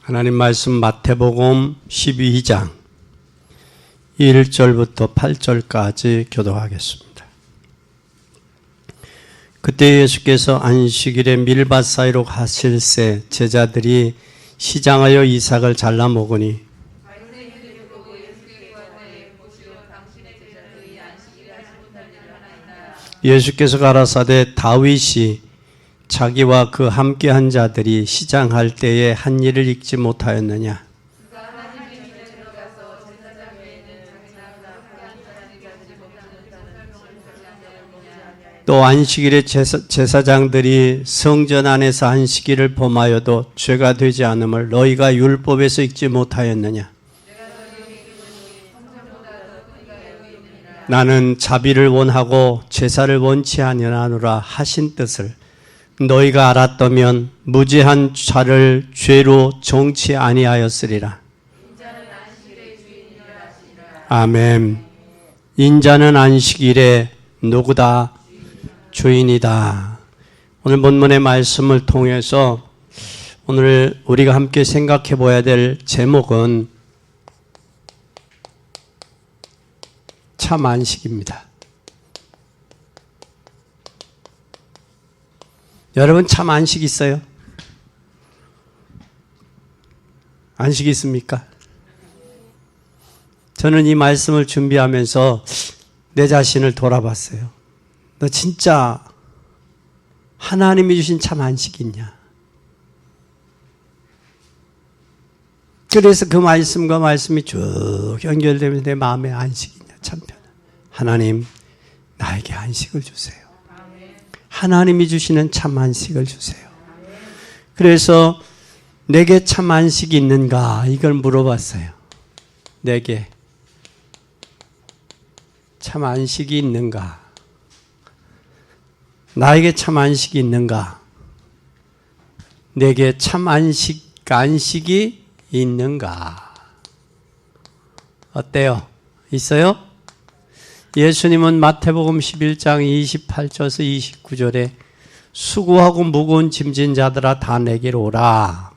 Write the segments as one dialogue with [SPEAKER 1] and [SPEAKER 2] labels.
[SPEAKER 1] 하나님 말씀 마태복음 12장 1절부터 8절까지 교독하겠습니다. 그때 예수께서 안식일에 밀밭 사이로 가실새 제자들이 시장하여 이삭을 잘라 먹으니 예수께서 가라사대 다윗이 자기와 그 함께한 자들이 시장할 때에 한 일을 읽지 못하였느냐? 또 안식일에 제사장들이 성전 안에서 안식일을 범하여도 죄가 되지 않음을 너희가 율법에서 읽지 못하였느냐? 나는 자비를 원하고 제사를 원치 아니하노라 하신 뜻을 너희가 알았다면 무죄한 자를 죄로 정치 아니하였으리라. 아멘. 인자는 안식일에 누구다? 주인이다. 오늘 본문의 말씀을 통해서 오늘 우리가 함께 생각해 봐야 될 제목은 참 안식입니다. 여러분 참 안식 있어요? 안식이 있습니까? 저는 이 말씀을 준비하면서 내 자신을 돌아봤어요. 너 진짜 하나님이 주신 참 안식이 있냐? 그래서 그 말씀과 말씀이 쭉 연결되면서 내 마음에 안식이 있냐? 참 편해. 하나님 나에게 안식을 주세요. 하나님이 주시는 참 안식을 주세요. 그래서 내게 참 안식이 있는가 이걸 물어봤어요. 내게 참 안식이 있는가? 나에게 참 안식이 있는가? 내게 참 안식이 있는가? 어때요? 있어요? 예수님은 마태복음 11장 28절에서 29절에 수고하고 무거운 짐진 자들아 다 내게로 오라.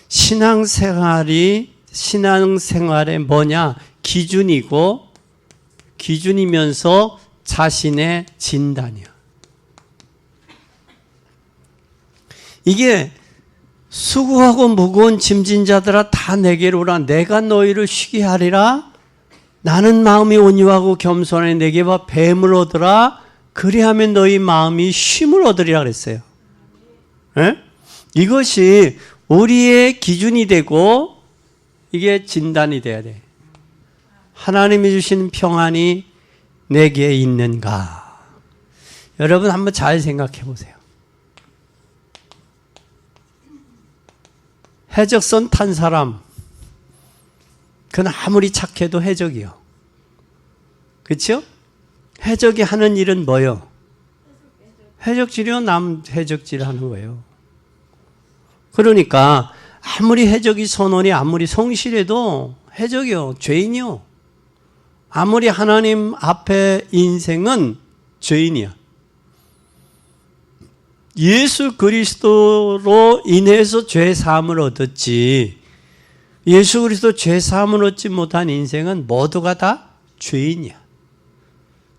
[SPEAKER 1] 신앙생활의 뭐냐? 기준이면서 자신의 진단이야. 이게 수고하고 무거운 짐진 자들아 다 내게로 오라. 내가 너희를 쉬게 하리라. 나는 마음이 온유하고 겸손하니 내게 봐 뱀을 얻으라. 그리하면 너희 마음이 쉼을 얻으리라 그랬어요. 네? 이것이 우리의 기준이 되고 이게 진단이 돼야 돼. 하나님이 주신 평안이 내게 있는가? 여러분 한번 잘 생각해 보세요. 해적선 탄 사람, 그건 아무리 착해도 해적이요. 그렇죠? 해적이 하는 일은 뭐요? 해적질이요. 남 해적질 하는 거예요. 그러니까 아무리 해적이 선원이 아무리 성실해도 해적이요. 죄인이요. 아무리 하나님 앞에 인생은 죄인이야. 예수 그리스도로 인해서 죄 사함을 얻었지. 예수 그리스도 죄 사함을 얻지 못한 인생은 모두가 다 죄인이야.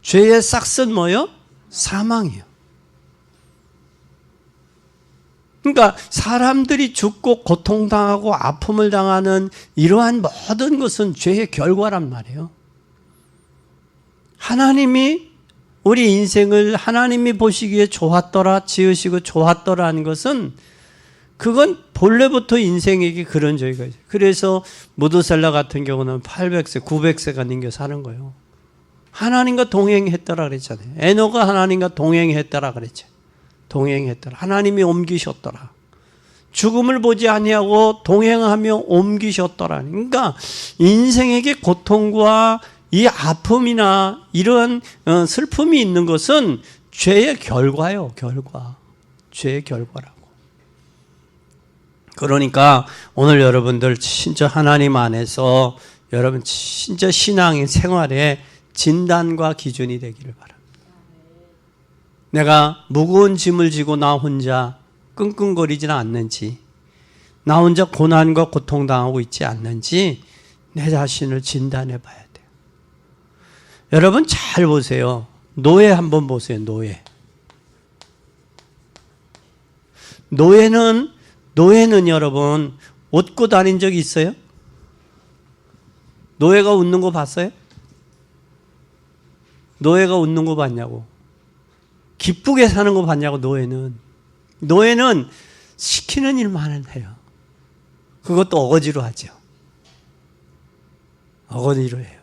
[SPEAKER 1] 죄의 싹은 뭐요? 사망이요. 그러니까 사람들이 죽고 고통당하고 아픔을 당하는 이러한 모든 것은 죄의 결과란 말이에요. 하나님이 우리 인생을 하나님이 보시기에 좋았더라, 지으시고 좋았더라는 것은 그건 본래부터 인생에게 그런 저희가 있어요. 그래서 무드셀라 같은 경우는 800세, 900세가 넘겨 사는 거예요. 하나님과 동행했더라 그랬잖아요. 에노가 하나님과 동행했더라 그랬죠. 동행했더라. 하나님이 옮기셨더라. 죽음을 보지 아니하고 동행하며 옮기셨더라. 그러니까 인생에게 고통과 이 아픔이나 이런 슬픔이 있는 것은 죄의 결과요. 죄의 결과라고. 그러니까 오늘 여러분들 진짜 하나님 안에서 여러분 진짜 신앙의 생활에 진단과 기준이 되기를 바랍니다. 내가 무거운 짐을 지고 나 혼자 끙끙거리지는 않는지, 나 혼자 고난과 고통당하고 있지 않는지 내 자신을 진단해 봐야 돼요. 여러분 잘 보세요. 노예 한번 보세요. 노예는 여러분 웃고 다닌 적이 있어요? 노예가 웃는 거 봤어요? 노예가 웃는 거 봤냐고. 기쁘게 사는 거 봤냐고. 노예는 시키는 일만 해요. 그것도 어거지로 하죠. 어거지로 해요.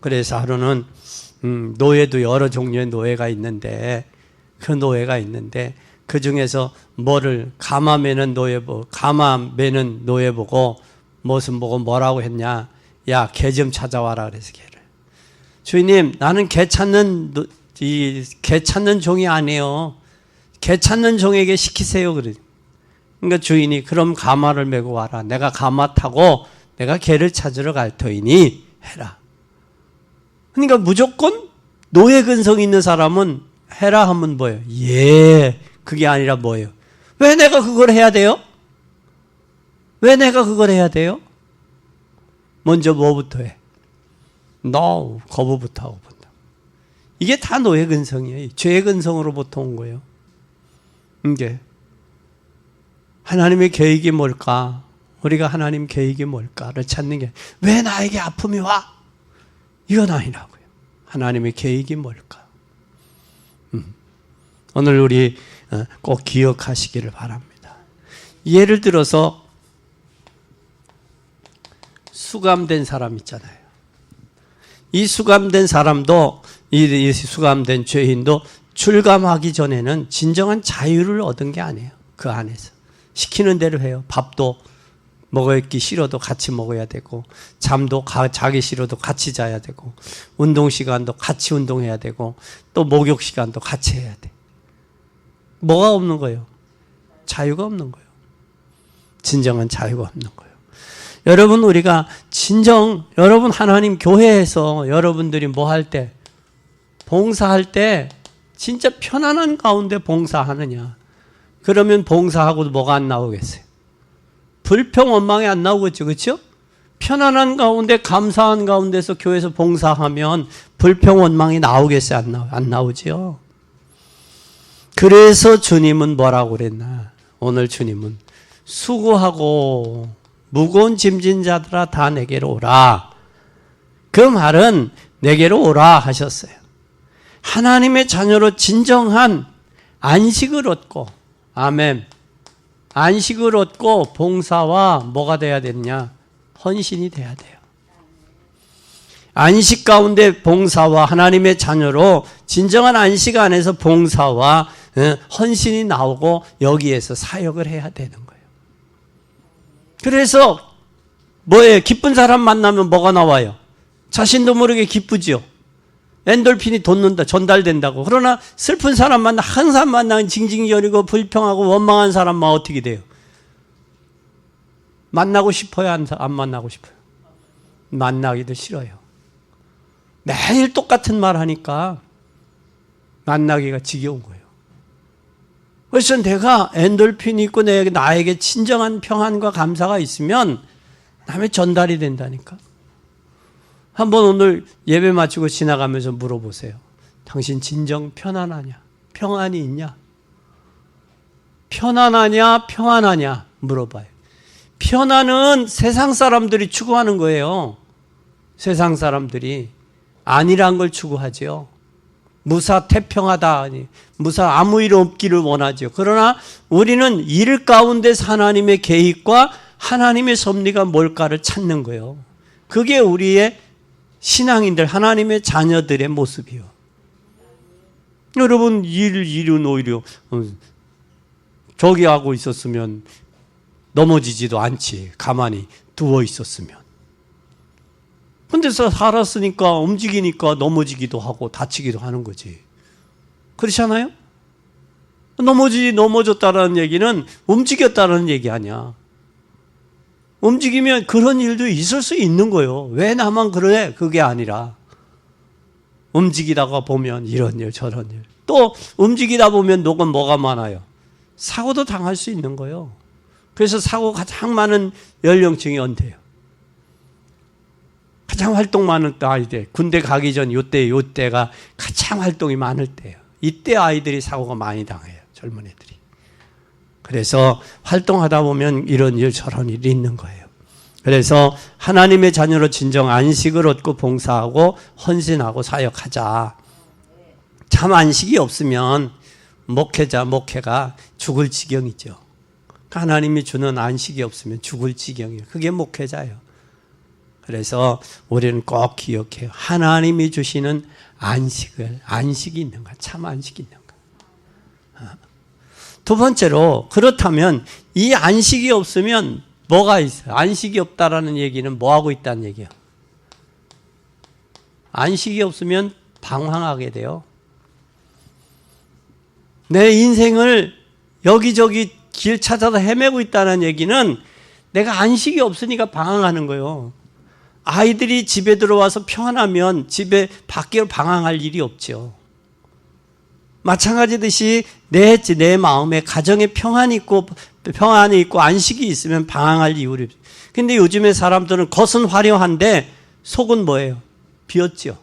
[SPEAKER 1] 그래서 하루는 노예도 여러 종류의 노예가 있는데 그 중에서 가마 매는 노예 보고 무슨 보고 뭐라고 했냐. 야, 개 좀 찾아와라 그래서 개를. 주인님, 나는 개 찾는 종이 아니에요. 개 찾는 종에게 시키세요. 그러니까 주인이 그럼 가마를 메고 와라. 내가 가마 타고 내가 개를 찾으러 갈 터이니 해라. 그러니까 무조건 노예 근성 있는 사람은 해라 하면 뭐예요? 예. 그게 아니라 뭐예요? 왜 내가 그걸 해야 돼요? 먼저 뭐부터 해? 너 거부부터 하고 본다. 이게 다 노예 근성이에요. 죄의 근성으로부터 온 거예요. 이게 하나님의 계획이 뭘까? 우리가 하나님 계획이 뭘까를 찾는 게 왜 나에게 아픔이 와? 이건 아니라고요. 하나님의 계획이 뭘까? 오늘 우리 꼭 기억하시기를 바랍니다. 예를 들어서 수감된 사람 있잖아요. 이 수감된 사람도 이 수감된 죄인도 출감하기 전에는 진정한 자유를 얻은 게 아니에요. 그 안에서 시키는 대로 해요. 밥도 먹기 싫어도 같이 먹어야 되고, 잠도 자기 싫어도 같이 자야 되고, 운동 시간도 같이 운동해야 되고, 또 목욕 시간도 같이 해야 돼. 뭐가 없는 거예요? 자유가 없는 거예요. 진정한 자유가 없는 거예요. 여러분, 여러분 하나님 교회에서 여러분들이 뭐 할 때, 봉사할 때 진짜 편안한 가운데 봉사하느냐. 그러면 봉사하고도 뭐가 안 나오겠어요? 불평 원망이 안 나오겠죠. 그렇죠? 편안한 가운데 감사한 가운데서 교회에서 봉사하면 불평 원망이 나오겠어요? 안 나오죠. 그래서 주님은 뭐라고 그랬나? 오늘 주님은 수고하고 무거운 짐진 자들아 다 내게로 오라. 그 말은 내게로 오라 하셨어요. 하나님의 자녀로 진정한 안식을 얻고, 아멘. 안식을 얻고 봉사와 뭐가 돼야 되느냐? 헌신이 돼야 돼요. 안식 가운데 봉사와 하나님의 자녀로 진정한 안식 안에서 봉사와 헌신이 나오고 여기에서 사역을 해야 되는 거예요. 그래서 뭐예요? 기쁜 사람 만나면 뭐가 나와요? 자신도 모르게 기쁘죠. 엔돌핀이 돋는다, 전달된다고. 그러나 슬픈 사람 항상 만나면 징징거리고 불평하고 원망한 사람만 어떻게 돼요? 만나고 싶어요? 안 만나고 싶어요? 만나기도 싫어요. 매일 똑같은 말 하니까 만나기가 지겨운 거예요. 그래서 내가 엔돌핀이 있고 나에게 진정한 평안과 감사가 있으면 남의 전달이 된다니까. 한번 오늘 예배 마치고 지나가면서 물어보세요. 당신 진정 편안하냐? 평안이 있냐? 편안하냐? 평안하냐? 물어봐요. 편안은 세상 사람들이 추구하는 거예요. 세상 사람들이 아니란 걸 추구하죠. 무사 태평하다, 무사 아무 일 없기를 원하죠. 그러나 우리는 일 가운데서 하나님의 계획과 하나님의 섭리가 뭘까를 찾는 거예요. 그게 우리의 신앙인들, 하나님의 자녀들의 모습이요. 여러분, 일은 오히려 저기 하고 있었으면 넘어지지도 않지. 가만히 누워 있었으면. 근데 살았으니까 움직이니까 넘어지기도 하고 다치기도 하는 거지. 그렇잖아요? 넘어졌다라는 얘기는 움직였다라는 얘기 아니야. 움직이면 그런 일도 있을 수 있는 거예요. 왜 나만 그래? 그게 아니라 움직이다가 보면 이런 일 저런 일, 또 움직이다 보면 녹은 뭐가 많아요? 사고도 당할 수 있는 거예요. 그래서 사고 가장 많은 연령층이 언제예요? 가장 활동 많은 아이들, 군대 가기 전 요때가 가장 활동이 많을 때예요. 이때 아이들이 사고가 많이 당해요. 젊은 애들이. 그래서 활동하다 보면 이런 일 저런 일이 있는 거예요. 그래서 하나님의 자녀로 진정 안식을 얻고 봉사하고 헌신하고 사역하자. 참 안식이 없으면 목회가 죽을 지경이죠. 하나님이 주는 안식이 없으면 죽을 지경이에요. 그게 목회자예요. 그래서 우리는 꼭 기억해요. 하나님이 주시는 안식이 있는가? 참 안식이 있는가? 두 번째로, 그렇다면 이 안식이 없으면 뭐가 있어요? 안식이 없다라는 얘기는 뭐 하고 있다는 얘기예요? 안식이 없으면 방황하게 돼요. 내 인생을 여기저기 길 찾아서 헤매고 있다는 얘기는 내가 안식이 없으니까 방황하는 거예요. 아이들이 집에 들어와서 평안하면 집에 밖으로 방황할 일이 없죠. 마찬가지듯이 내 마음에 가정에 평안이 있고 안식이 있으면 방황할 이유를. 근데 요즘에 사람들은 겉은 화려한데 속은 뭐예요? 비었죠.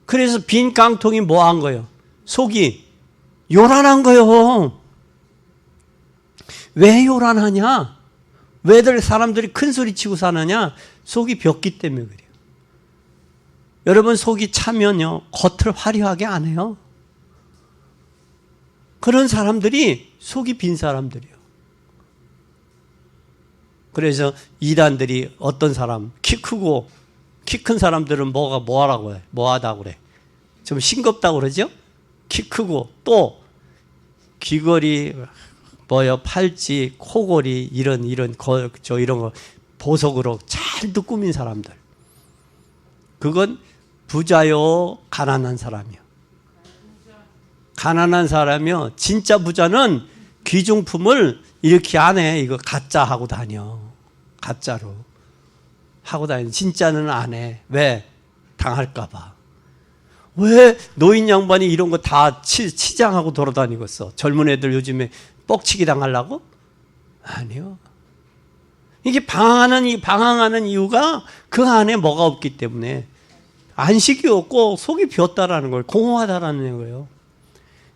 [SPEAKER 1] 그래서 빈 깡통이 뭐 한 거예요? 속이 요란한 거예요. 왜 요란하냐? 왜들 사람들이 큰 소리 치고 사느냐? 속이 벽기 때문에 그래요. 여러분, 속이 차면요, 겉을 화려하게 안 해요. 그런 사람들이 속이 빈 사람들이에요. 그래서 이단들이 어떤 사람, 키 크고 키 큰 사람들은 뭐하라고 해? 뭐하다고 그래? 좀 싱겁다고 그러죠? 키 크고 또 귀걸이, 팔찌, 코걸이 이런 거 보석으로 잘도 꾸민 사람들. 그건 부자요, 가난한 사람이요. 가난한 사람이요. 진짜 부자는 귀중품을 이렇게 안 해. 이거 가짜 하고 다녀. 가짜로 하고 다니는. 진짜는 안 해. 왜? 당할까 봐. 왜 노인 양반이 이런 거 다 치장하고 돌아다니고 있어? 젊은 애들 요즘에 뻑치기 당하려고? 아니요. 이게 방황하는 이유가 그 안에 뭐가 없기 때문에 안식이 없고 속이 비었다라는 거예요. 공허하다라는 거예요.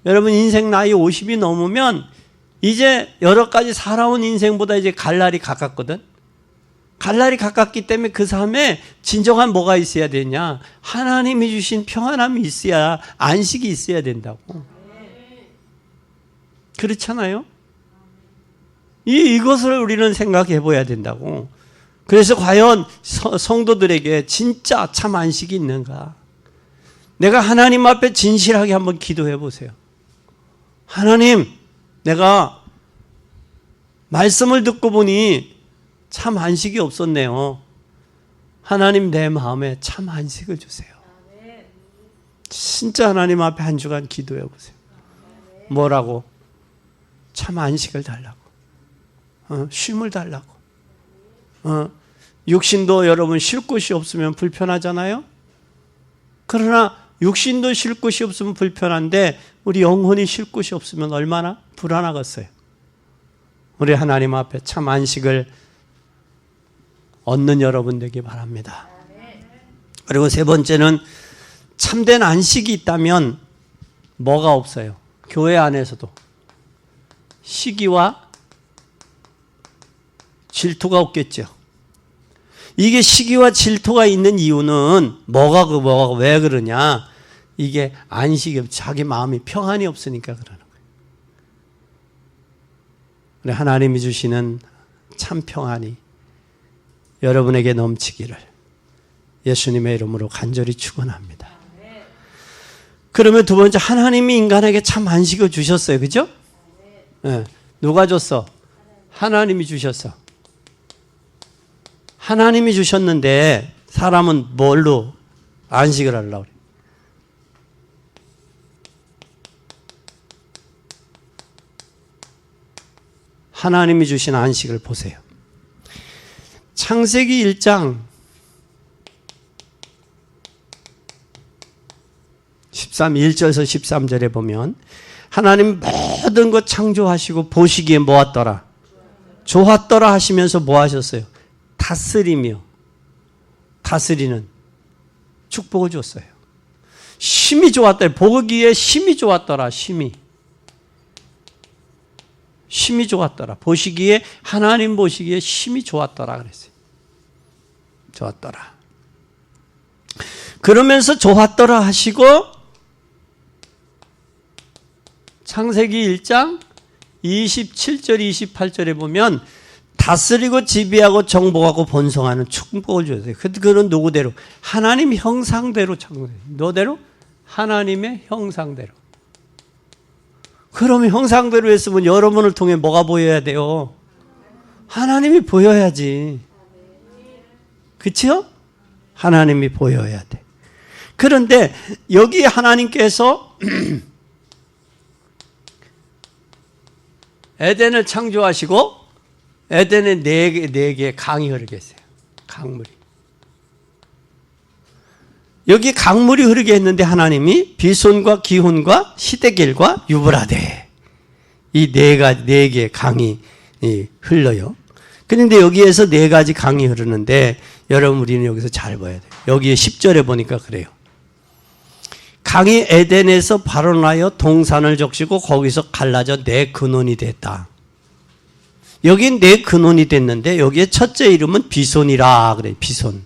[SPEAKER 1] 여러분, 인생 나이 50이 넘으면 이제 여러 가지 살아온 인생보다 이제 갈 날이 가깝거든. 갈 날이 가깝기 때문에 그 삶에 진정한 뭐가 있어야 되냐? 하나님이 주신 평안함이 있어야, 안식이 있어야 된다고. 그렇잖아요? 이것을 우리는 생각해 봐야 된다고. 그래서 과연 성도들에게 진짜 참 안식이 있는가? 내가 하나님 앞에 진실하게 한번 기도해 보세요. 하나님, 내가 말씀을 듣고 보니 참 안식이 없었네요. 하나님, 내 마음에 참 안식을 주세요. 진짜 하나님 앞에 한 주간 기도해 보세요. 뭐라고? 참 안식을 달라고. 쉼을 달라고. 육신도 여러분 쉴 곳이 없으면 불편하잖아요. 그러나 육신도 쉴 곳이 없으면 불편한데 우리 영혼이 쉴 곳이 없으면 얼마나 불안하겠어요. 우리 하나님 앞에 참 안식을 얻는 여러분 되기 바랍니다. 그리고 세 번째는 참된 안식이 있다면 뭐가 없어요? 교회 안에서도 시기와 질투가 없겠죠. 이게 시기와 질투가 있는 이유는 뭐가 왜 그러냐? 이게 안식이, 자기 마음이 평안이 없으니까 그러는 거예요. 하나님이 주시는 참 평안이 여러분에게 넘치기를 예수님의 이름으로 간절히 축원합니다. 그러면 두 번째, 하나님이 인간에게 참 안식을 주셨어요. 그죠? 네. 누가 줬어? 하나님이 주셨어. 하나님이 주셨는데 사람은 뭘로 안식을 하려고 그래? 하나님이 주신 안식을 보세요. 창세기 1장 1절에서 13절에 보면 하나님 모든 것 창조하시고 보시기에 뭐였더라? 좋았더라 하시면서 뭐 하셨어요? 다스리며, 다스리는 축복을 줬어요. 심히 좋았더라. 보기에 심히 좋았더라. 심히 좋았더라. 보시기에, 하나님 보시기에 심히 좋았더라 그랬어요. 좋았더라. 그러면서 좋았더라 하시고 창세기 1장 27절 28절에 보면 다스리고 지배하고 정복하고 번성하는 축복을 줬어요. 그건 누구대로? 하나님 형상대로 창조해요. 너대로? 하나님의 형상대로. 그러면 형상대로 했으면 여러분을 통해 뭐가 보여야 돼요? 하나님이 보여야지. 그렇죠? 하나님이 보여야 돼. 그런데 여기 하나님께서 에덴을 창조하시고 에덴에 네 개의 강이 흐르게 했어요. 강물이. 여기 강물이 흐르게 했는데 하나님이 비손과 기혼과 시데겔과 유브라데 이 네 개의 강이 흘러요. 그런데 여기에서 네 가지 강이 흐르는데 여러분 우리는 여기서 잘 봐야 돼요. 여기에 10절에 보니까 그래요. 강이 에덴에서 발원하여 동산을 적시고 거기서 갈라져 네 근원이 됐다. 여기 네 근원이 됐는데 여기에 첫째 이름은 비손이라 그래요. 비손.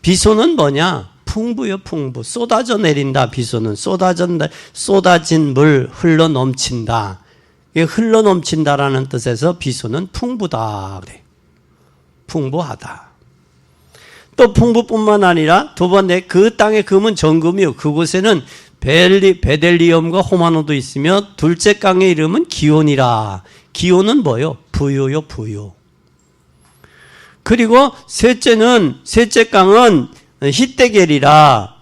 [SPEAKER 1] 비손은 뭐냐? 풍부요, 풍부. 쏟아져 내린다. 비손은 쏟아진 물 흘러 넘친다. 흘러 넘친다라는 뜻에서 비손은 풍부다 그래. 풍부하다. 또 풍부뿐만 아니라 두 번째 그 땅의 금은 정금이요. 그곳에는 베델리엄과 호마노도 있으며 둘째 강의 이름은 기온이라. 기온은 뭐요? 부요요, 부요. 그리고 셋째 강은 히데겔이라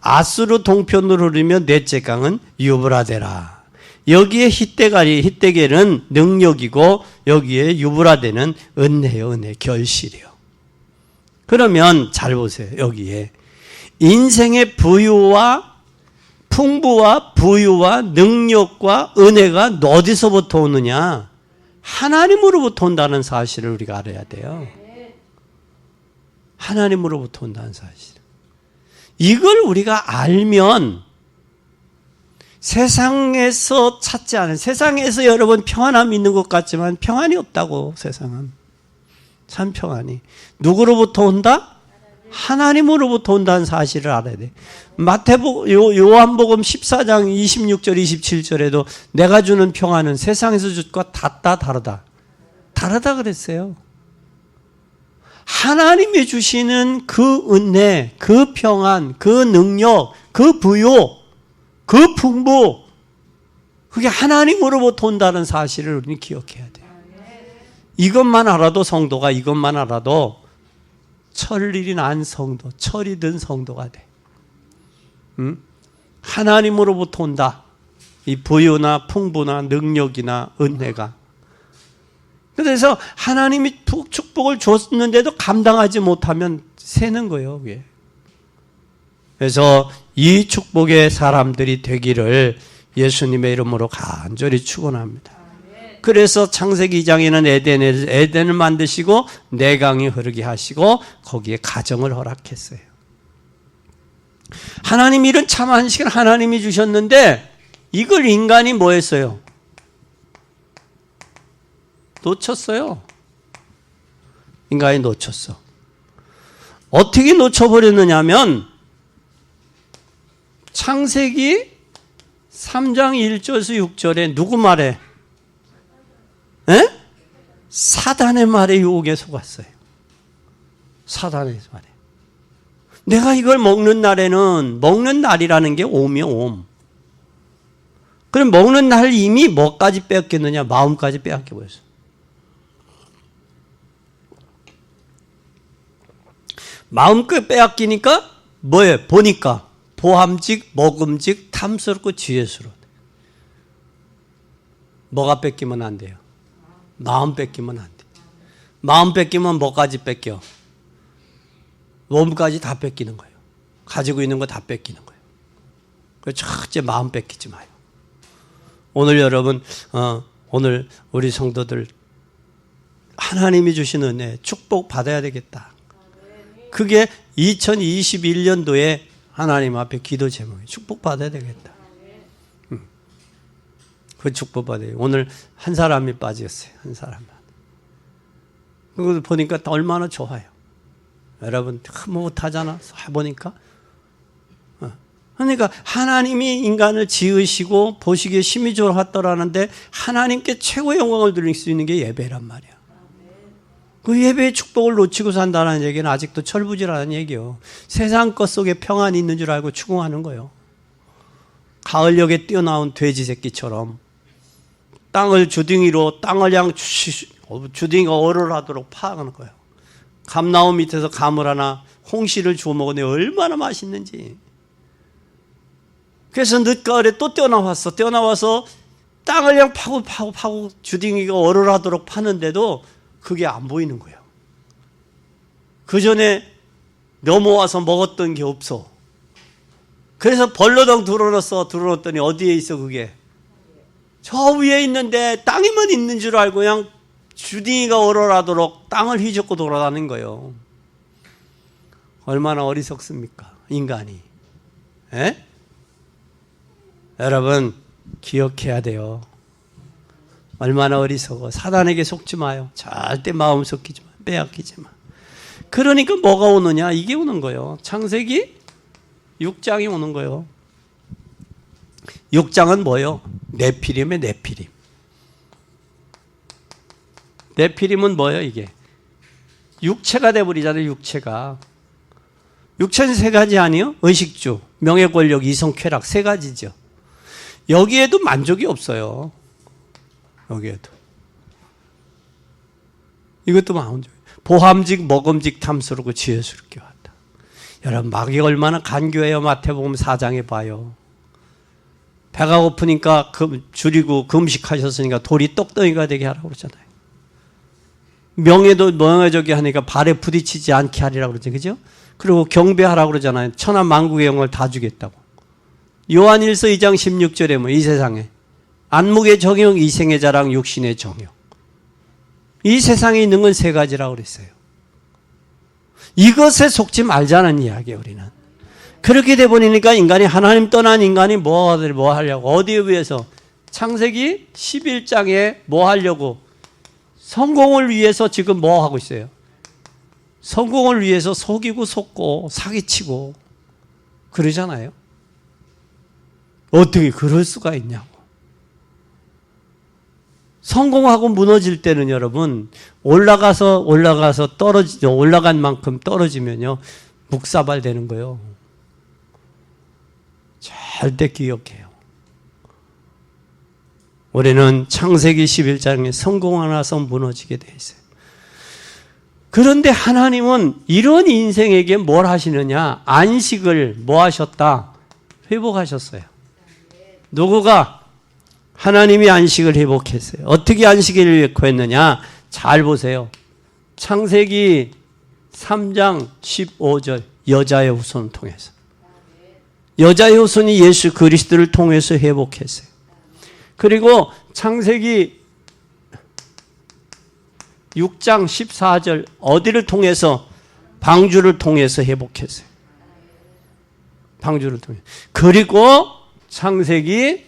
[SPEAKER 1] 아수르 동편으로 흐르며 넷째 강은 유브라데라. 여기에 히데겔은 능력이고 여기에 유브라데는 은혜요, 은혜, 결실이요. 그러면 잘 보세요. 여기에 인생의 부유와 풍부와 부유와 능력과 은혜가 어디서부터 오느냐? 하나님으로부터 온다는 사실을 우리가 알아야 돼요. 하나님으로부터 온다는 사실. 이걸 우리가 알면 세상에서 찾지 않은, 세상에서 여러분 평안함이 있는 것 같지만 평안이 없다고. 세상은 참 평안이 누구로부터 온다? 하나님으로부터 온다는 사실을 알아야 돼. 요한복음 14장 26절 27절에도 내가 주는 평안은 세상에서 줄 것과 다르다 그랬어요. 하나님이 주시는 그 은혜, 그 평안, 그 능력, 그 부요, 그 풍부, 그게 하나님으로부터 온다는 사실을 우리는 기억해야 돼요. 이것만 알아도 성도가, 이것만 알아도 철이 난 성도, 철이 든 성도가 돼. 하나님으로부터 온다. 이 부유나 풍부나 능력이나 은혜가. 그래서 하나님이 축복을 줬는데도 감당하지 못하면 새는 거예요, 그게. 그래서 이 축복의 사람들이 되기를 예수님의 이름으로 간절히 축원합니다. 그래서 창세기 2장에는 에덴을 만드시고 네 강이 흐르게 하시고 거기에 가정을 허락했어요. 하나님 이런 참 한식을 하나님이 주셨는데 이걸 인간이 뭐 했어요? 놓쳤어요. 인간이 놓쳤어. 어떻게 놓쳐버렸느냐 하면 창세기 3장 1절에서 6절에 누구 말에? 에? 사단의 말에 유혹에 속았어요. 사단의 말에. 내가 이걸 먹는 날에는, 먹는 날이라는 게 오며 옴. 그럼 먹는 날 이미 뭐까지 빼앗겼느냐? 마음까지 빼앗겨버렸어. 마음껏 빼앗기니까 뭐예요? 보니까 보함직, 먹음직, 탐스럽고 지혜스러워. 뭐가 뺏기면 안 돼요? 마음 뺏기면 안 돼. 마음 뺏기면 뭐까지 뺏겨? 몸까지 다 뺏기는 거예요. 가지고 있는 거 다 뺏기는 거예요. 그래서 첫째 마음 뺏기지 마요. 오늘 여러분 오늘 우리 성도들 하나님이 주신 은혜, 축복 받아야 되겠다. 그게 2021년도에 하나님 앞에 기도 제목이에요. 축복 받아야 되겠다. 그 축복 받아요. 오늘 한 사람이 빠졌어요. 한 사람만. 그걸 보니까 얼마나 좋아요. 여러분 못하잖아. 해보니까. 그러니까 하나님이 인간을 지으시고 보시기에 심히 좋았더라는데 하나님께 최고의 영광을 드릴 수 있는 게 예배란 말이야. 그 예배의 축복을 놓치고 산다는 얘기는 아직도 철부지라는 얘기예요. 세상 것 속에 평안이 있는 줄 알고 추궁하는 거예요. 가을녘에 뛰어나온 돼지 새끼처럼 땅을 주둥이로 땅을 향 주둥이가 얼얼하도록 파악하는 거예요. 감나무 밑에서 감을 하나 홍시를 주워 먹었는데 얼마나 맛있는지. 그래서 늦가을에 또 뛰어나와서 땅을 향 파고 주둥이가 얼얼하도록 파는데도 그게 안 보이는 거예요. 그 전에 넘어와서 먹었던 게 없어. 그래서 벌러덩 들어놨더니 어디에 있어 그게? 저 위에 있는데 땅에만 있는 줄 알고 그냥 주둥이가 얼얼하도록 땅을 휘젓고 돌아다니는 거예요. 얼마나 어리석습니까? 인간이. 에? 여러분 기억해야 돼요. 얼마나 어리석어. 사단에게 속지 마요. 절대 마음 섞이지 마. 빼앗기지 마. 그러니까 뭐가 오느냐? 이게 오는 거예요. 창세기 6장이 오는 거예요. 6장은 뭐예요? 네피림의 네피림. 네피림은 뭐예요 이게? 육체가 돼버리잖아요. 육체는 세 가지 아니에요? 의식주, 명예권력, 이성, 쾌락 세 가지죠. 여기에도 만족이 없어요. 여기에도. 이것도 만족. 보함직, 먹음직, 탐스럽고 지혜스럽게 왔다. 여러분 마귀가 얼마나 간교해요. 마태복음 4장에 봐요. 배가 고프니까 줄이고 금식하셨으니까 돌이 떡덩이가 되게 하라고 그러잖아요. 명예도 명예적이 하니까 발에 부딪히지 않게 하리라고 그러죠. 그죠? 그리고 경배하라고 그러잖아요. 천하 만국의 영광을 다 주겠다고. 요한일서 2장 16절에 뭐 이 세상에 안목의 정욕, 이생의 자랑, 육신의 정욕. 이 세상에 있는 건 세 가지라고 그랬어요. 이것에 속지 말자는 이야기예요, 우리는. 그렇게 돼 버리니까 인간이 하나님 떠난 인간이 뭐 하려고 어디에 위해서 창세기 11장에 뭐 하려고 성공을 위해서 지금 뭐 하고 있어요? 성공을 위해서 속이고 속고 사기치고 그러잖아요. 어떻게 그럴 수가 있냐고. 성공하고 무너질 때는 여러분 올라가서 올라간 만큼 떨어지면요 묵사발 되는 거예요. 절대 기억해요. 우리는 창세기 11장에 성공하나서 무너지게 돼 있어요. 그런데 하나님은 이런 인생에게 뭘 하시느냐? 안식을 뭐 하셨다? 회복하셨어요. 누구가? 하나님이 안식을 회복했어요. 어떻게 안식을 회복했느냐? 잘 보세요. 창세기 3장 15절 여자의 후손을 통해서. 여자의 후손이 예수 그리스도를 통해서 회복했어요. 그리고 창세기 6장 14절 어디를 통해서? 방주를 통해서 회복했어요. 방주를 통해. 그리고 창세기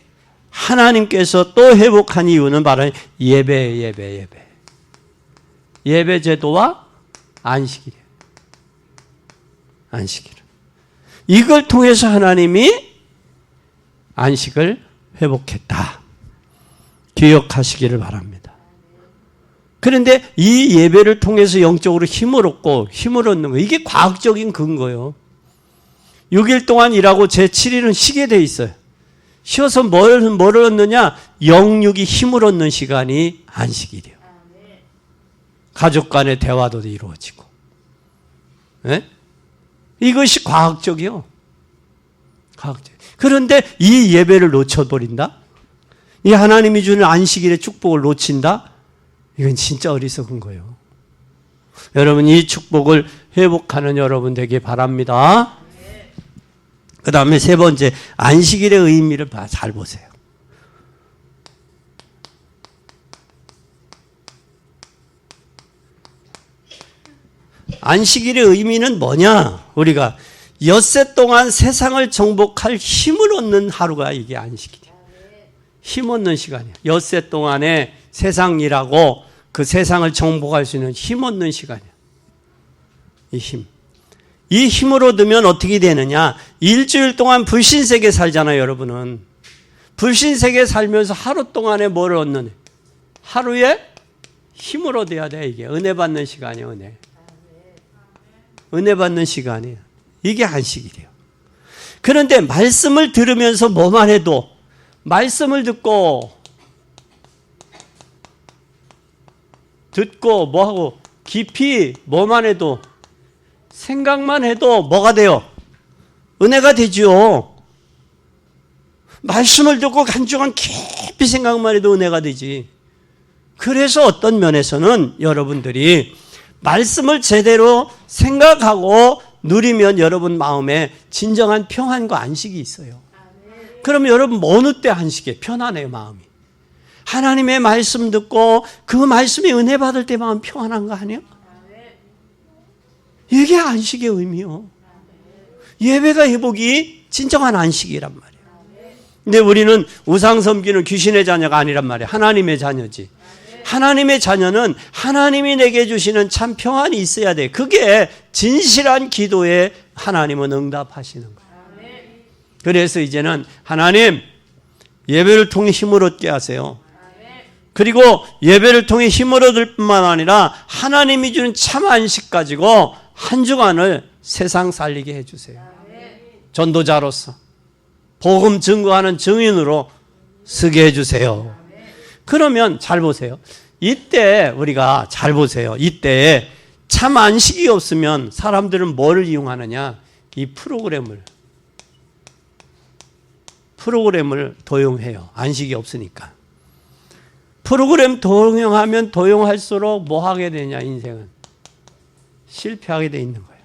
[SPEAKER 1] 하나님께서 또 회복한 이유는 바로 예배 제도와 안식이래요. 안식일. 이걸 통해서 하나님이 안식을 회복했다. 기억하시기를 바랍니다. 그런데 이 예배를 통해서 영적으로 힘을 얻는 거 이게 과학적인 근거예요. 6일 동안 일하고 제7일은 쉬게 돼 있어요. 쉬어서 뭘 얻느냐? 영육이 힘을 얻는 시간이 안식일이에요. 가족 간의 대화도 이루어지고. 네? 이것이 과학적이요. 과학적. 그런데 이 예배를 놓쳐버린다? 이 하나님이 주는 안식일의 축복을 놓친다? 이건 진짜 어리석은 거예요. 여러분 이 축복을 회복하는 여러분 되길 바랍니다. 그 다음에 세 번째 안식일의 의미를 잘 보세요. 안식일의 의미는 뭐냐? 우리가 엿새 동안 세상을 정복할 힘을 얻는 하루가 이게 안식일이야. 힘 얻는 시간이야. 엿새 동안에 세상 일하고 그 세상을 정복할 수 있는 힘 얻는 시간이야. 이 힘. 이 힘을 얻으면 어떻게 되느냐? 일주일 동안 불신세계 살잖아요, 여러분은. 불신세계 살면서 하루 동안에 뭘 얻는? 하루에 힘을 얻어야 돼, 이게. 은혜 받는 시간이야, 은혜. 은혜 받는 시간이에요. 이게 안식일이에요. 그런데 말씀을 들으면서 뭐만 해도, 말씀을 듣고 뭐하고 깊이 뭐만 해도 생각만 해도 뭐가 돼요? 은혜가 되죠. 말씀을 듣고 한 주간 깊이 생각만 해도 은혜가 되지. 그래서 어떤 면에서는 여러분들이 말씀을 제대로 생각하고 누리면 여러분 마음에 진정한 평안과 안식이 있어요. 그러면 여러분 어느 때 안식이에요? 편안해요, 마음이. 하나님의 말씀 듣고 그 말씀에 은혜 받을 때 마음 평안한 거 아니에요? 이게 안식의 의미요. 예배가 회복이 진정한 안식이란 말이에요. 근데 우리는 우상 섬기는 귀신의 자녀가 아니란 말이에요. 하나님의 자녀지. 하나님의 자녀는 하나님이 내게 주시는 참 평안이 있어야 돼. 그게 진실한 기도에 하나님은 응답하시는 거예요. 그래서 이제는 하나님 예배를 통해 힘을 얻게 하세요. 그리고 예배를 통해 힘을 얻을 뿐만 아니라 하나님이 주는 참 안식 가지고 한 주간을 세상 살리게 해주세요. 전도자로서 복음 증거하는 증인으로 쓰게 해주세요. 그러면 잘 보세요. 이때 우리가 잘 보세요. 이때 참 안식이 없으면 사람들은 뭐를 이용하느냐? 이 프로그램을 도용해요. 안식이 없으니까. 프로그램 도용하면 도용할수록 뭐 하게 되냐, 인생은? 실패하게 돼 있는 거예요.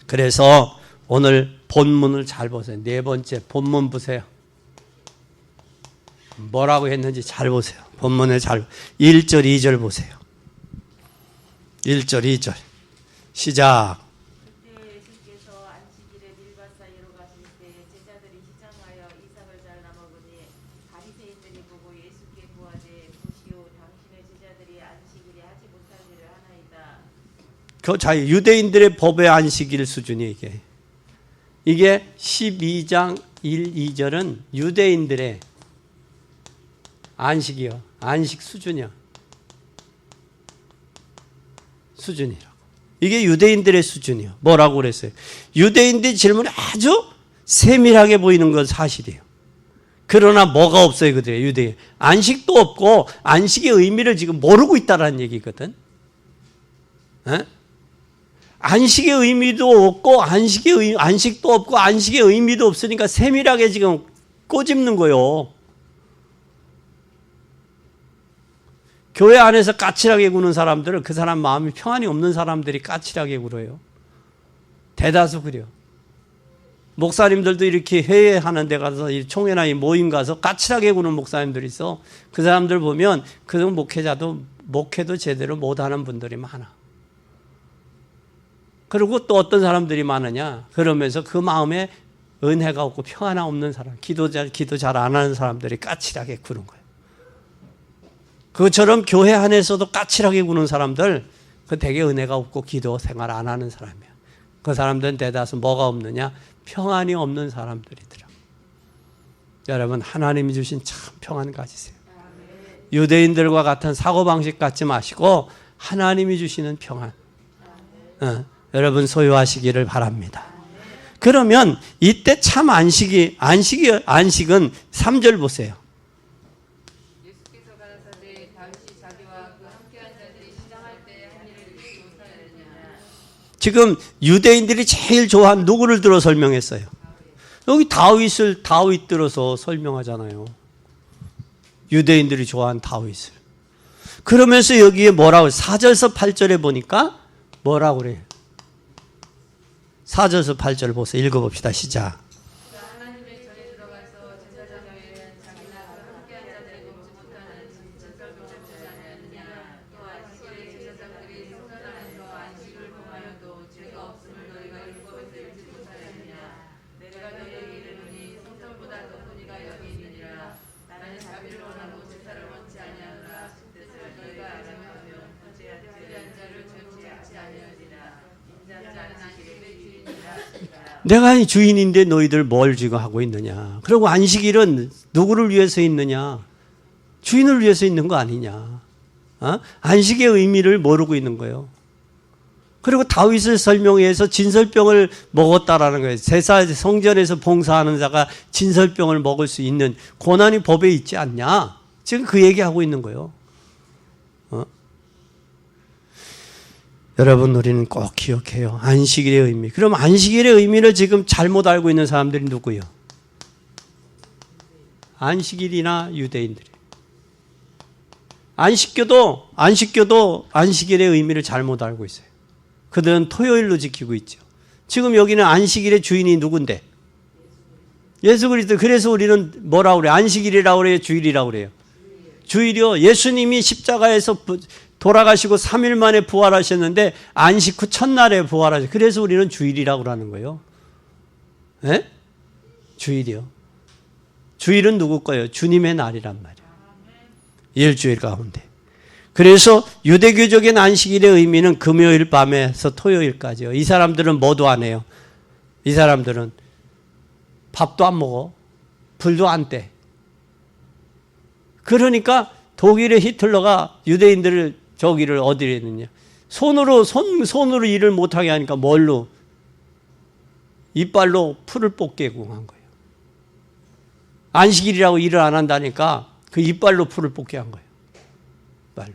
[SPEAKER 1] 그래서 오늘 본문을 잘 보세요. 네 번째 본문 보세요. 뭐라고 했는지 잘 보세요. 본문에 1절, 2절 보세요. 1절, 2절. 시작.
[SPEAKER 2] 그때 예수께서 안식일에 밀밭 사이로 가실 때 제자들이 시장하여 이삭을 잘라 먹으니 바리새인들이 보고 예수께 구하되 보시오 당신의 제자들이 안식일에 하지 못할 일을 하나이다.
[SPEAKER 1] 그 유대인들의 법의 안식일 수준이 이게 12장 1, 2절은 유대인들의 안식이요. 안식 수준이야. 수준이라고. 이게 유대인들의 수준이요. 뭐라고 그랬어요? 유대인들의 질문이 아주 세밀하게 보이는 건 사실이에요. 그러나 뭐가 없어요, 그들의 유대인. 안식도 없고 안식의 의미를 지금 모르고 있다라는 얘기거든. 에? 안식의 의미도 없고 안식도 없고 안식의 의미도 없으니까 세밀하게 지금 꼬집는 거예요. 교회 안에서 까칠하게 구는 사람들은 그 사람 마음이 평안이 없는 사람들이 까칠하게 굴어요. 대다수 그래요. 목사님들도 이렇게 회의하는 데 가서 총회나 모임 가서 까칠하게 구는 목사님들이 있어. 그 사람들 보면 그 목회도 제대로 못하는 분들이 많아. 그리고 또 어떤 사람들이 많으냐? 그러면서 그 마음에 은혜가 없고 평안이 없는 사람, 기도 잘 안 하는 사람들이 까칠하게 구는 거예요. 그것처럼 교회 안에서도 까칠하게 구는 사람들, 그 되게 은혜가 없고 기도 생활 안 하는 사람이야. 그 사람들은 대다수 뭐가 없느냐? 평안이 없는 사람들이더라. 여러분, 하나님이 주신 참 평안 가지세요. 유대인들과 같은 사고방식 갖지 마시고 하나님이 주시는 평안. 여러분 소유하시기를 바랍니다. 그러면 이때 참 안식은 3절 보세요.
[SPEAKER 2] 예수께서 가라사대 다윗이 자기와 그 함께한 자들이 시장할 때 한 일을 잊지 못하였느냐.
[SPEAKER 1] 지금 유대인들이 제일 좋아하는 누구를 들어 설명했어요? 여기 다윗 들어서 설명하잖아요. 유대인들이 좋아하는 다윗을. 그러면서 여기에 뭐라고 4절에서 8절에 보니까 뭐라고 그래요? 4절에서 8절 보세요. 읽어봅시다. 시작.
[SPEAKER 2] 하나님의 전에 들어가서 제사장에게는 자기나 그 함께한 자들이 먹지 못하는 진설병을 주지 않았느냐. 또 안식일에 제사장들이 성전안에서
[SPEAKER 1] 내가 이 주인인데 너희들 뭘 지금 하고 있느냐. 그리고 안식일은 누구를 위해서 있느냐. 주인을 위해서 있는 거 아니냐. 안식의 의미를 모르고 있는 거예요. 그리고 다윗을 설명해서 진설병을 먹었다라는 거예요. 제사 성전에서 봉사하는 자가 진설병을 먹을 수 있는 고난이 법에 있지 않냐. 지금 그 얘기하고 있는 거예요. 여러분, 우리는 꼭 기억해요. 안식일의 의미. 그럼 안식일의 의미를 지금 잘못 알고 있는 사람들이 누구예요? 안식일이나 유대인들이. 안식교도 안식일의 의미를 잘못 알고 있어요. 그들은 토요일로 지키고 있죠. 지금 여기는 안식일의 주인이 누군데? 예수 그리스도. 그래서 우리는 뭐라고 그래요? 안식일이라고 그래요? 주일이라고 그래요? 주일이요. 예수님이 십자가에서 돌아가시고 3일 만에 부활하셨는데 안식 후 첫날에 부활하셨어요. 그래서 우리는 주일이라고 하는 거예요. 네? 주일이요. 주일은 누구 거예요? 주님의 날이란 말이에요. 일주일 가운데. 그래서 유대교적인 안식일의 의미는 금요일 밤에서 토요일까지요. 이 사람들은 뭐도 안 해요. 이 사람들은 밥도 안 먹어. 불도 안 떼. 그러니까 독일의 히틀러가 유대인들을 저기를 어디를 했느냐. 손으로 일을 못하게 하니까 뭘로? 이빨로 풀을 뽑게고 한 거예요. 안식일이라고 일을 안 한다니까 그 이빨로 풀을 뽑게 한 거예요. 이빨로.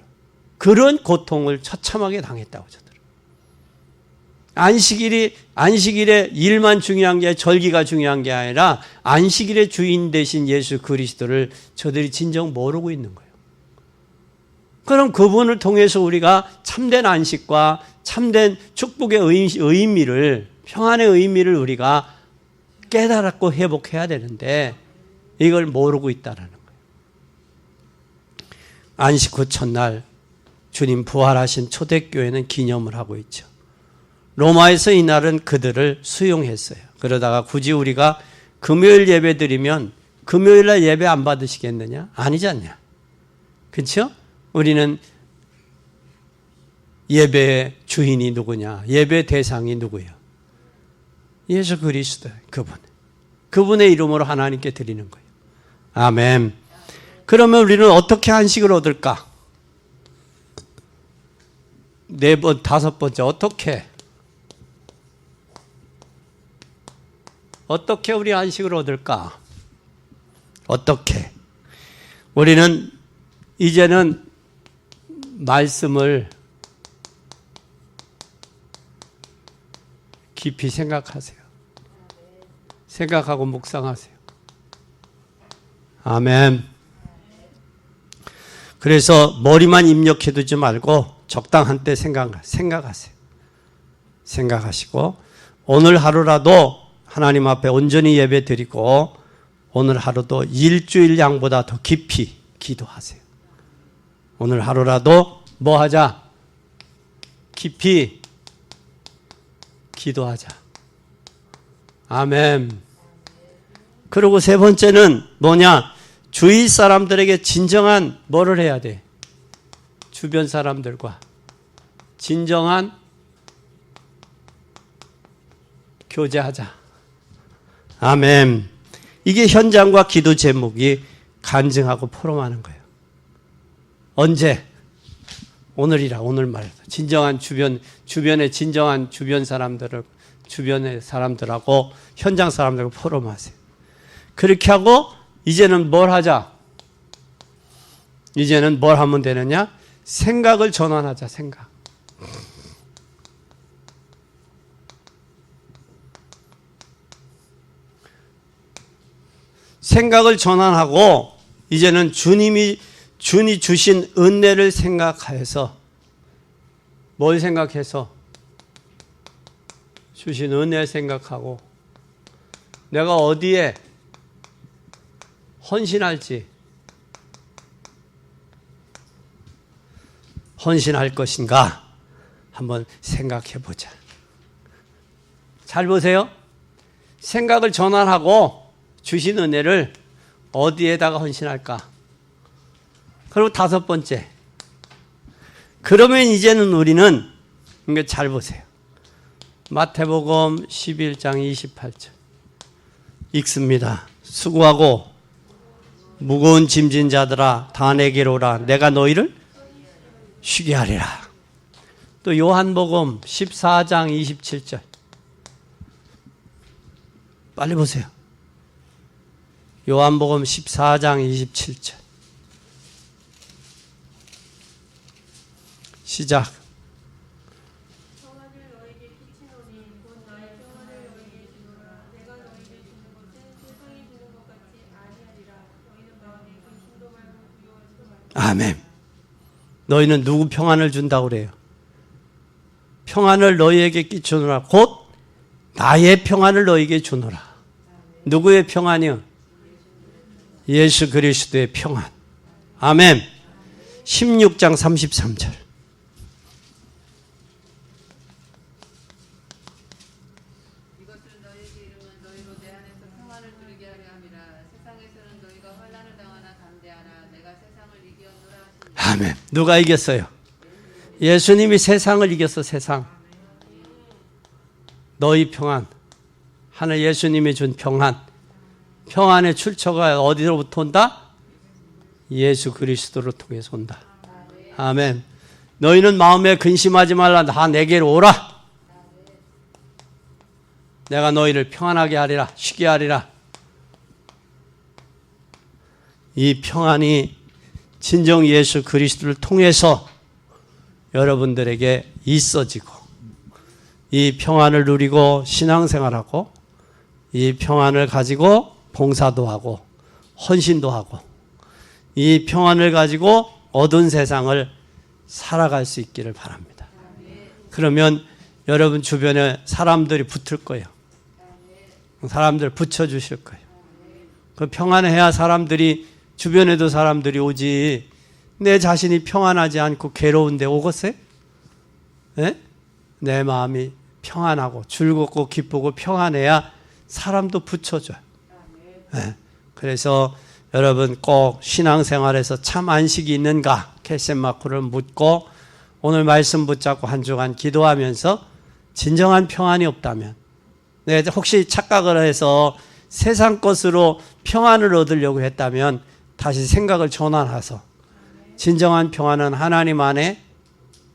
[SPEAKER 1] 그런 고통을 처참하게 당했다고 저들은. 안식일에 일만 중요한 게 절기가 중요한 게 아니라 안식일의 주인 되신 예수 그리스도를 저들이 진정 모르고 있는 거예요. 그럼 그분을 통해서 우리가 참된 안식과 참된 축복의 의미를, 평안의 의미를 우리가 깨달았고 회복해야 되는데 이걸 모르고 있다는 거예요. 안식 후 첫날 주님 부활하신 초대교회는 기념을 하고 있죠. 로마에서 이날은 그들을 수용했어요. 그러다가 굳이 우리가 금요일 예배 드리면 금요일날 예배 안 받으시겠느냐? 아니지 않냐? 그렇죠? 우리는 예배의 주인이 누구냐? 예배 대상이 누구예요? 예수 그리스도, 그분의 이름으로 하나님께 드리는 거예요. 아멘. 그러면 우리는 어떻게 안식을 얻을까? 다섯 번째, 어떻게 우리 안식을 얻을까? 어떻게? 우리는 이제는 말씀을 깊이 생각하세요. 생각하고 묵상하세요. 아멘. 그래서 머리만 입력해두지 말고 적당한 때 생각하세요. 생각하시고 오늘 하루라도 하나님 앞에 온전히 예배 드리고 오늘 하루도 일주일 양보다 더 깊이 기도하세요. 오늘 하루라도 뭐 하자? 깊이 기도하자. 아멘. 그리고 세 번째는 뭐냐? 주위 사람들에게 진정한 뭐를 해야 돼? 주변 사람들과 진정한 교제하자. 아멘. 이게 현장과 기도 제목이 간증하고 포럼하는 거예요. 언제? 오늘이라, 오늘 말이다. 진정한 주변의 진정한 주변의 사람들하고 현장 사람들하고 포럼하세요. 그렇게 하고 이제는 뭘 하자? 이제는 뭘 하면 되느냐? 생각을 전환하자. 생각을 전환하고 이제는 준이 주신 은혜를 생각해서 뭘 생각해서? 주신 은혜 생각하고 내가 어디에 헌신할지 헌신할 것인가 한번 생각해 보자. 잘 보세요. 생각을 전환하고 주신 은혜를 어디에다가 헌신할까? 그리고 다섯 번째. 그러면 이제는 우리는 잘 보세요. 마태복음 11장 28절 읽습니다. 수고하고 무거운 짐진 자들아 다 내게로 오라. 내가 너희를 쉬게 하리라. 또 요한복음 14장 27절 빨리 보세요. 요한복음 14장 27절 시작.
[SPEAKER 3] 평안을 너에게 끼치노니 곧 나의 평안을 너에게 주노라. 내가 너에게 주는 것은 세상이 주는 것 같이 아니하리라. 너희는 마음에 근심도 말고 두려워하지도 말고.
[SPEAKER 1] 아멘. 너희는 누구 평안을 준다고 그래요? 평안을 너희에게 끼쳐노라. 곧 나의 평안을 너희에게 주노라. 누구의 평안이요? 예수 그리스도의 평안. 아멘. 16장 33절
[SPEAKER 4] 이것을 너희에게 이르면 너희로 내 안에서 평안을 누리게 하려 함이라. 세상에서는 너희가 환난을 당하나 담대하라. 내가 세상을 이기었노라 하시니라.
[SPEAKER 1] 아멘. 누가 이겼어요? 예수님이 세상을 이겼어. 세상. 너희 평안. 하늘 예수님이 준 평안. 평안의 출처가 어디로부터 온다? 예수 그리스도로 통해서 온다. 아멘. 너희는 마음에 근심하지 말라. 다 내게로 오라. 내가 너희를 평안하게 하리라. 쉬게 하리라. 이 평안이 진정 예수 그리스도를 통해서 여러분들에게 있어지고 이 평안을 누리고 신앙생활하고 이 평안을 가지고 봉사도 하고 헌신도 하고 이 평안을 가지고 어두운 세상을 살아갈 수 있기를 바랍니다. 그러면 여러분 주변에 사람들이 붙을 거예요. 사람들 붙여주실 거예요. 그 평안해야 사람들이 주변에도 사람들이 오지 내 자신이 평안하지 않고 괴로운데 오겠어요? 네? 내 마음이 평안하고 즐겁고 기쁘고 평안해야 사람도 붙여줘요. 네. 그래서 여러분 꼭 신앙생활에서 참 안식이 있는가 캐센마크를 묻고 오늘 말씀 붙잡고 한 주간 기도하면서 진정한 평안이 없다면 혹시 착각을 해서 세상 것으로 평안을 얻으려고 했다면 다시 생각을 전환해서 진정한 평안은 하나님 안에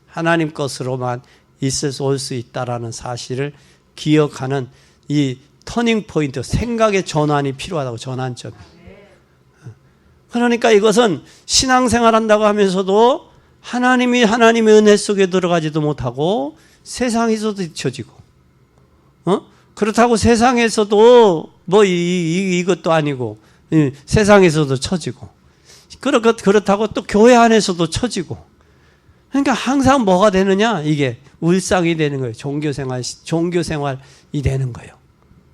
[SPEAKER 1] 하나님 것으로만 있어서 올 수 있다라는 사실을 기억하는 이 터닝 포인트, 생각의 전환이 필요하다고. 전환점. 그러니까 이것은 신앙생활 한다고 하면서도 하나님의 은혜 속에 들어가지도 못하고 세상에서도 잊혀지고 그렇다고 세상에서도 뭐 이것도 아니고 세상에서도 처지고 그렇다고 또 교회 안에서도 처지고 그러니까 항상 뭐가 되느냐 이게 울상이 되는 거예요. 종교생활이 되는 거예요.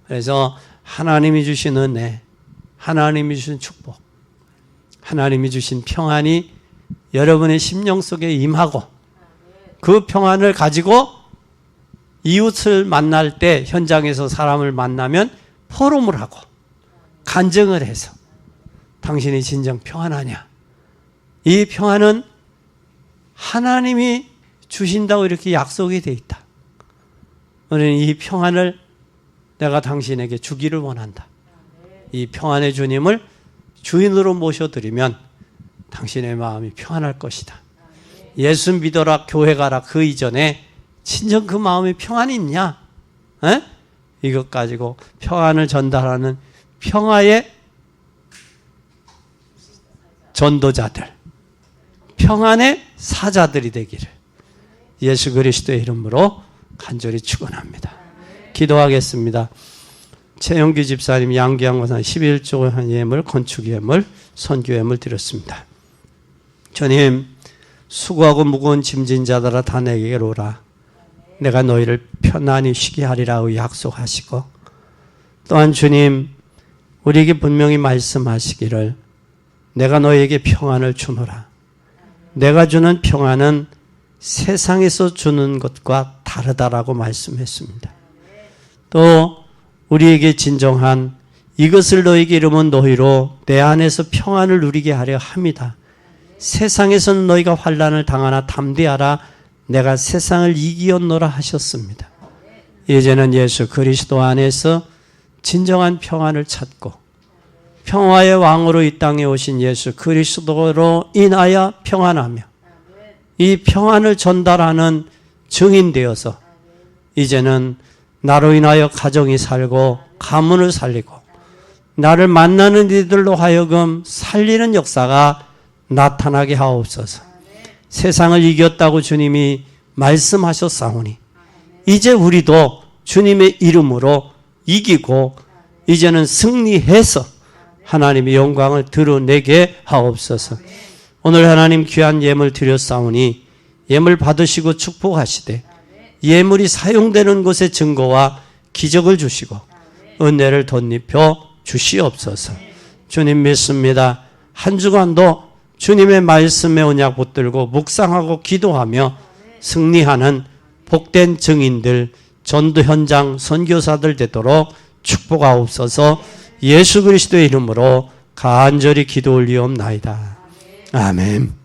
[SPEAKER 1] 그래서 하나님이 주신 은혜, 하나님이 주신 축복, 하나님이 주신 평안이 여러분의 심령 속에 임하고 그 평안을 가지고 이웃을 만날 때 현장에서 사람을 만나면 포럼을 하고 간증을 해서 당신이 진정 평안하냐? 이 평안은 하나님이 주신다고 이렇게 약속이 되어 있다. 우리는 이 평안을 내가 당신에게 주기를 원한다. 이 평안의 주님을 주인으로 모셔드리면 당신의 마음이 평안할 것이다. 예수 믿어라, 교회 가라 그 이전에 진정 그 마음에 평안이 있냐? 에? 이것 가지고 평안을 전달하는 평화의 전도자들, 평안의 사자들이 되기를 예수 그리스도의 이름으로 간절히 축원합니다. 기도하겠습니다. 최영규 집사님, 양기양 권사 11조 예물, 건축 예물, 선교 예물 드렸습니다. 주님, 수고하고 무거운 짐진 자들아 다 내게로 오라. 내가 너희를 편안히 쉬게 하리라고 약속하시고 또한 주님, 우리에게 분명히 말씀하시기를 내가 너희에게 평안을 주노라. 내가 주는 평안은 세상에서 주는 것과 다르다라고 말씀했습니다. 또 우리에게 진정한 이것을 너희에게 이르면 너희로 내 안에서 평안을 누리게 하려 함이다. 세상에서는 너희가 환난을 당하나 담대하라. 내가 세상을 이기었노라 하셨습니다. 이제는 예수 그리스도 안에서 진정한 평안을 찾고 평화의 왕으로 이 땅에 오신 예수 그리스도로 인하여 평안하며 이 평안을 전달하는 증인 되어서 이제는 나로 인하여 가정이 살고 가문을 살리고 나를 만나는 이들로 하여금 살리는 역사가 나타나게 하옵소서. 세상을 이겼다고 주님이 말씀하셨사오니 이제 우리도 주님의 이름으로 이기고 이제는 승리해서 하나님의 영광을 드러내게 하옵소서. 오늘 하나님 귀한 예물 드렸사오니 예물 받으시고 축복하시되 예물이 사용되는 것의 증거와 기적을 주시고 은혜를 덧입혀 주시옵소서. 주님 믿습니다. 한 주간도 주님의 말씀에 언약 붙들고 묵상하고 기도하며 승리하는 복된 증인들, 전도 현장 선교사들 되도록 축복하옵소서. 예수 그리스도의 이름으로 간절히 기도 올리옵나이다. 아멘.